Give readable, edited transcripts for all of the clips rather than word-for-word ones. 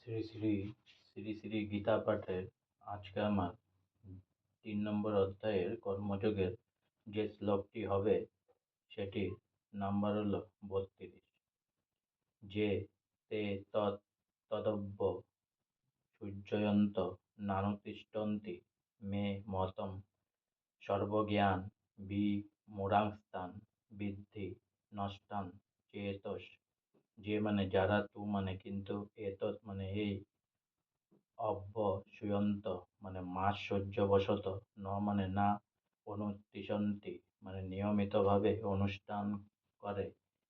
শ্রী শ্রী শ্রী শ্রী গীতা পাঠের আজকে আমার 3 নম্বর অধ্যায়ের কর্মযোগের যে শ্লোকটি হবে সেটির নাম্বার হলো 32। যে তে তদব্য সূর্যয়ন্ত নানুতিষ্ঠন্তি মে মতম সর্বজ্ঞান বিমূঢ়াংস্তান বিদ্ধি নষ্টান চেতস। যে মানে যারা, তু মানে কিন্তু, এতৎ মানে এই, অভ্যসূয়ন্ত মানে মাৎসর্যবশত, ন মানে না, অনুতিষ্ঠন্তি মানে নিয়মিতভাবে অনুষ্ঠান করে,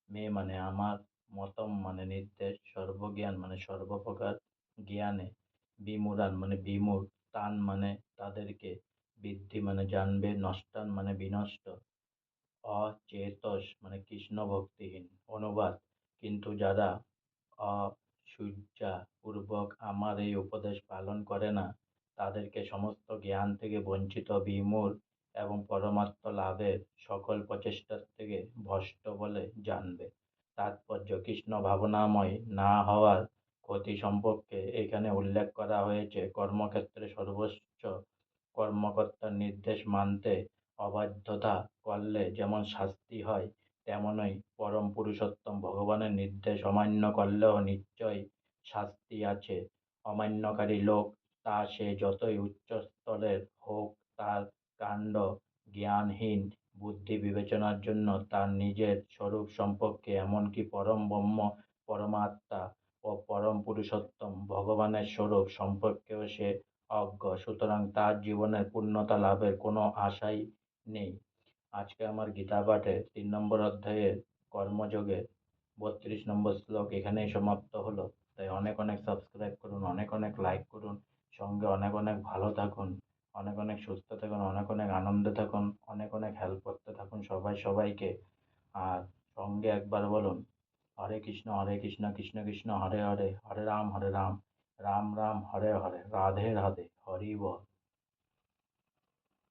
মে মানে আমার, মতম মানে নির্দেশ, সর্বজ্ঞান মানে সর্বপ্রকার জ্ঞানে, বিমূঢ়ান মানে বিমূঢ়, তান মানে তাদেরকে, বিদ্ধি মানে জানবে, নষ্টান মানে বিনষ্ট, অচেতস মানে কৃষ্ণ ভক্তিহীন। অনুবাদ: কিন্তু যারা অসূয়া পূর্বক আমার এই উপদেশ পালন করে না, তাদেরকে সমস্ত জ্ঞান থেকে বঞ্চিত, বিমূঢ় এবং পরমাত্ম লাভের সকল প্রচেষ্টার থেকে ভ্রষ্ট বলে জানবে। তাৎপর্য: কৃষ্ণ ভাবনাময় না হওয়ার ক্ষতি সম্পর্কে এখানে উল্লেখ করা হয়েছে। কর্মক্ষেত্রে সর্বোচ্চ কর্মকর্তার নির্দেশ মানতে অবাধ্যতা করলে যেমন শাস্তি হয়, তেমনই পরম পুরুষোত্তম ভগবানের নির্দেশ অমান্য করলেও নিশ্চয়ই শাস্তি আছে। অমান্যকারী লোক, তা সে যতই উচ্চ স্তরের হোক, তার কাণ্ড জ্ঞানহীন। বুদ্ধি বিবেচনার জন্য তার নিজের স্বরূপ সম্পর্কে, এমনকি পরম ব্রহ্ম, পরমাত্মা ও পরম পুরুষোত্তম ভগবানের স্বরূপ সম্পর্কেও সে অজ্ঞ। সুতরাং তার জীবনের পূর্ণতা লাভের কোনো আশাই নেই। আজকে আমার গীতা পাঠে 3 নম্বর অধ্যায়ের কর্মযোগের 32 নম্বর শ্লোক এখানেই সমাপ্ত হলো। তাই অনেক অনেক সাবস্ক্রাইব করুন, অনেক অনেক লাইক করুন, সঙ্গে অনেক অনেক ভালো থাকুন, অনেক অনেক সুস্থ থাকুন, অনেক অনেক আনন্দে থাকুন, অনেক অনেক হেল্প করতে থাকুন সবাই সবাইকে। আর সঙ্গে একবার বলুন, হরে কৃষ্ণ কৃষ্ণ কৃষ্ণ হরে হরে, হরে রাম রাম রাম হরে হরে, রাধে রাধে, হরি বল।